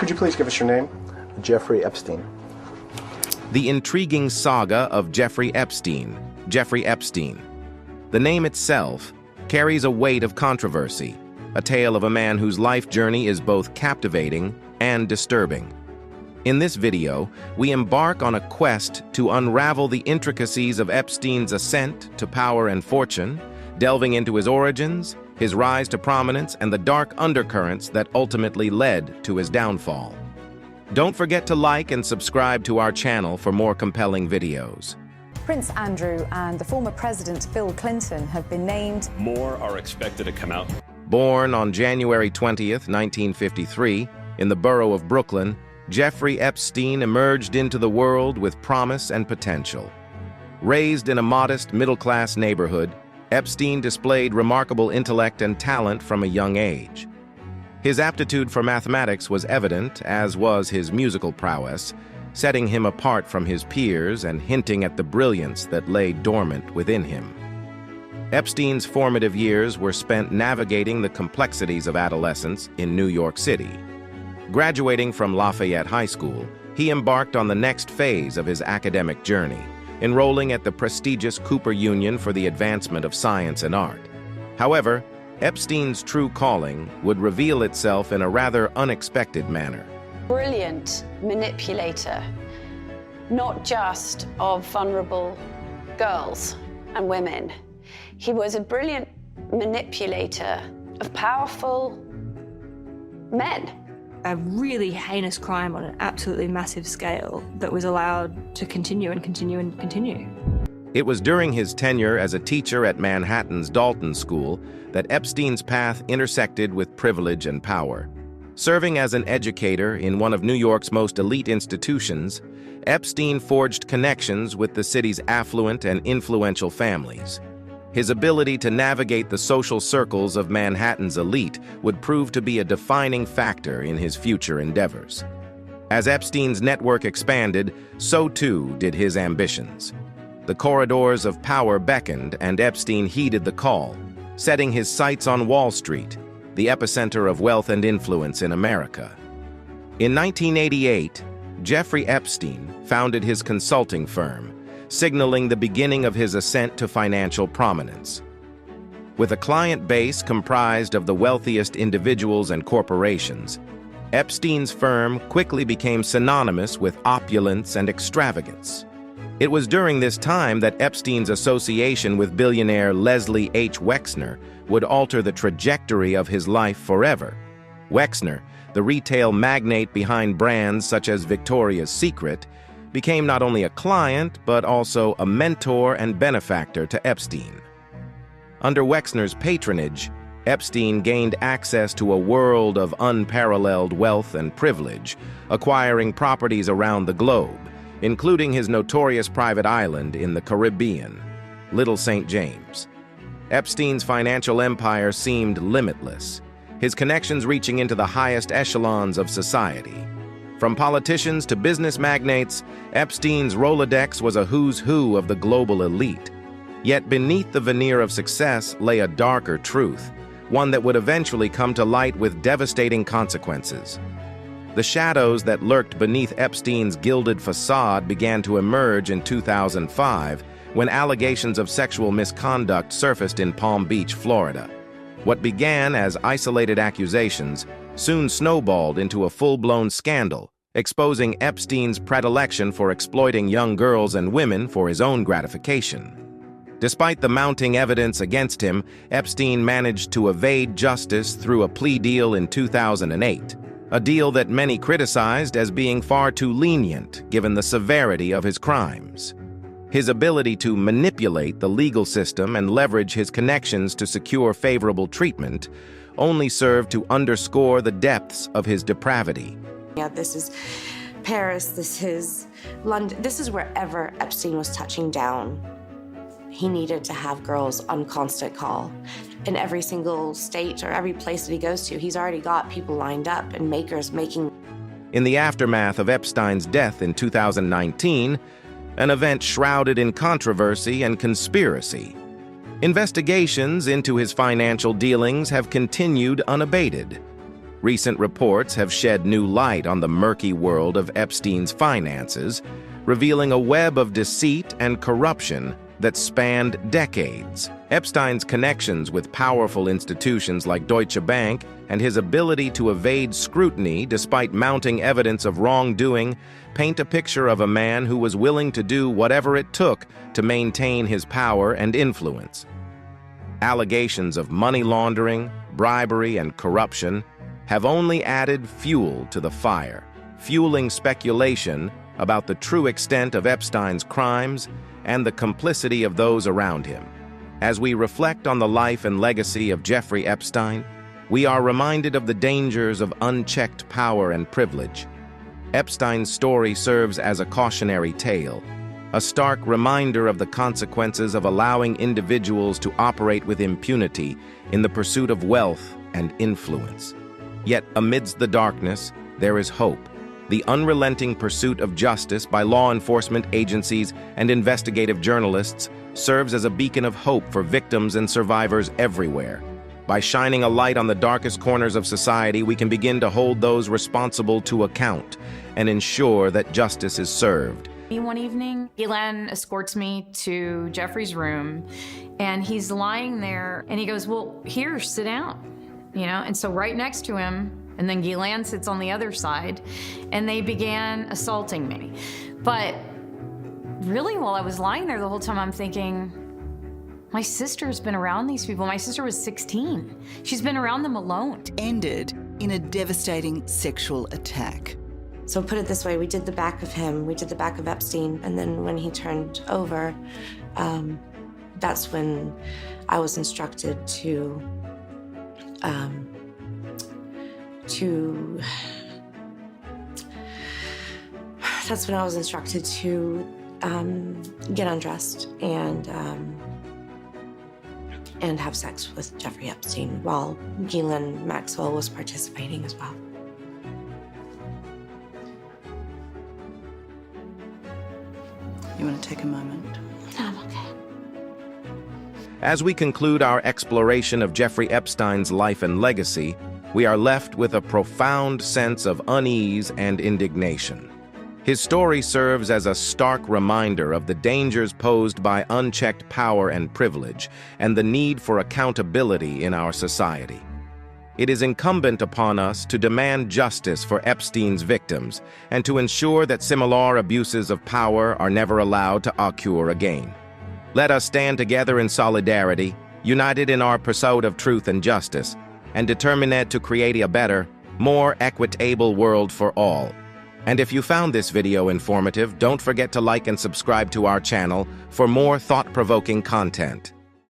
Could you please give us your name? Jeffery Epstein. The intriguing saga of Jeffrey Epstein. Jeffrey Epstein. The name itself carries a weight of controversy, a tale of a man whose life journey is both captivating and disturbing. In this video, we embark on a quest to unravel the intricacies of Epstein's ascent to power and fortune, delving into his origins, his rise to prominence, and the dark undercurrents that ultimately led to his downfall. Don't forget to like and subscribe to our channel for more compelling videos. Prince Andrew and the former President Bill Clinton have been named. More are expected to come out. Born on January 20th, 1953, in the borough of Brooklyn, Jeffrey Epstein emerged into the world with promise and potential. Raised in a modest, middle-class neighborhood, Epstein displayed remarkable intellect and talent from a young age. His aptitude for mathematics was evident, as was his musical prowess, setting him apart from his peers and hinting at the brilliance that lay dormant within him. Epstein's formative years were spent navigating the complexities of adolescence in New York City. Graduating from Lafayette High School, he embarked on the next phase of his academic journey, enrolling at the prestigious Cooper Union for the advancement of science and art. However, Epstein's true calling would reveal itself in a rather unexpected manner. Brilliant manipulator, not just of vulnerable girls and women. He was a brilliant manipulator of powerful men. A really heinous crime on an absolutely massive scale that was allowed to continue and continue and continue. It was during his tenure as a teacher at Manhattan's Dalton School that Epstein's path intersected with privilege and power. Serving as an educator in one of New York's most elite institutions, Epstein forged connections with the city's affluent and influential families. His ability to navigate the social circles of Manhattan's elite would prove to be a defining factor in his future endeavors. As Epstein's network expanded, so too did his ambitions. The corridors of power beckoned, and Epstein heeded the call, setting his sights on Wall Street, the epicenter of wealth and influence in America. In 1988, Jeffrey Epstein founded his consulting firm, signaling the beginning of his ascent to financial prominence. With a client base comprised of the wealthiest individuals and corporations, Epstein's firm quickly became synonymous with opulence and extravagance. It was during this time that Epstein's association with billionaire Leslie H. Wexner would alter the trajectory of his life forever. Wexner, the retail magnate behind brands such as Victoria's Secret, became not only a client, but also a mentor and benefactor to Epstein. Under Wexner's patronage, Epstein gained access to a world of unparalleled wealth and privilege, acquiring properties around the globe, including his notorious private island in the Caribbean, Little St. James. Epstein's financial empire seemed limitless, his connections reaching into the highest echelons of society. From politicians to business magnates, Epstein's Rolodex was a who's who of the global elite. Yet beneath the veneer of success lay a darker truth, one that would eventually come to light with devastating consequences. The shadows that lurked beneath Epstein's gilded facade began to emerge in 2005 when allegations of sexual misconduct surfaced in Palm Beach, Florida. What began as isolated accusations soon snowballed into a full-blown scandal, exposing Epstein's predilection for exploiting young girls and women for his own gratification. Despite the mounting evidence against him, Epstein managed to evade justice through a plea deal in 2008. A deal that many criticized as being far too lenient given the severity of his crimes. His ability to manipulate the legal system and leverage his connections to secure favorable treatment only served to underscore the depths of his depravity. Yeah, this is Paris, this is London, this is wherever Epstein was touching down. He needed to have girls on constant call. In every single state or every place that he goes to, he's already got people lined up and makers making. In the aftermath of Epstein's death in 2019, an event shrouded in controversy and conspiracy, investigations into his financial dealings have continued unabated. Recent reports have shed new light on the murky world of Epstein's finances, revealing a web of deceit and corruption that spanned decades. Epstein's connections with powerful institutions like Deutsche Bank and his ability to evade scrutiny despite mounting evidence of wrongdoing paint a picture of a man who was willing to do whatever it took to maintain his power and influence. Allegations of money laundering, bribery, and corruption have only added fuel to the fire, fueling speculation about the true extent of Epstein's crimes and the complicity of those around him. As we reflect on the life and legacy of Jeffrey Epstein, we are reminded of the dangers of unchecked power and privilege. Epstein's story serves as a cautionary tale, a stark reminder of the consequences of allowing individuals to operate with impunity in the pursuit of wealth and influence. Yet, amidst the darkness, there is hope. The unrelenting pursuit of justice by law enforcement agencies and investigative journalists serves as a beacon of hope for victims and survivors everywhere. By shining a light on the darkest corners of society, we can begin to hold those responsible to account and ensure that justice is served. One evening, Ghislaine escorts me to Jeffrey's room, and he's lying there, and he goes, "Well, here, sit down," and so right next to him, and then Ghislaine sits on the other side, and they began assaulting me. But really, while I was lying there the whole time, I'm thinking, my sister's been around these people. My sister was 16. She's been around them alone. Ended in a devastating sexual attack. So put it this way, we did the back of him, we did the back of Epstein, and then when he turned over, that's when I was instructed to get undressed and have sex with Jeffrey Epstein while Ghislaine Maxwell was participating as well. You want to take a moment? I'm okay. As we conclude our exploration of Jeffrey Epstein's life and legacy, we are left with a profound sense of unease and indignation. His story serves as a stark reminder of the dangers posed by unchecked power and privilege and the need for accountability in our society. It is incumbent upon us to demand justice for Epstein's victims and to ensure that similar abuses of power are never allowed to occur again. Let us stand together in solidarity, united in our pursuit of truth and justice, and determined to create a better, more equitable world for all. And if you found this video informative, don't forget to like and subscribe to our channel for more thought-provoking content.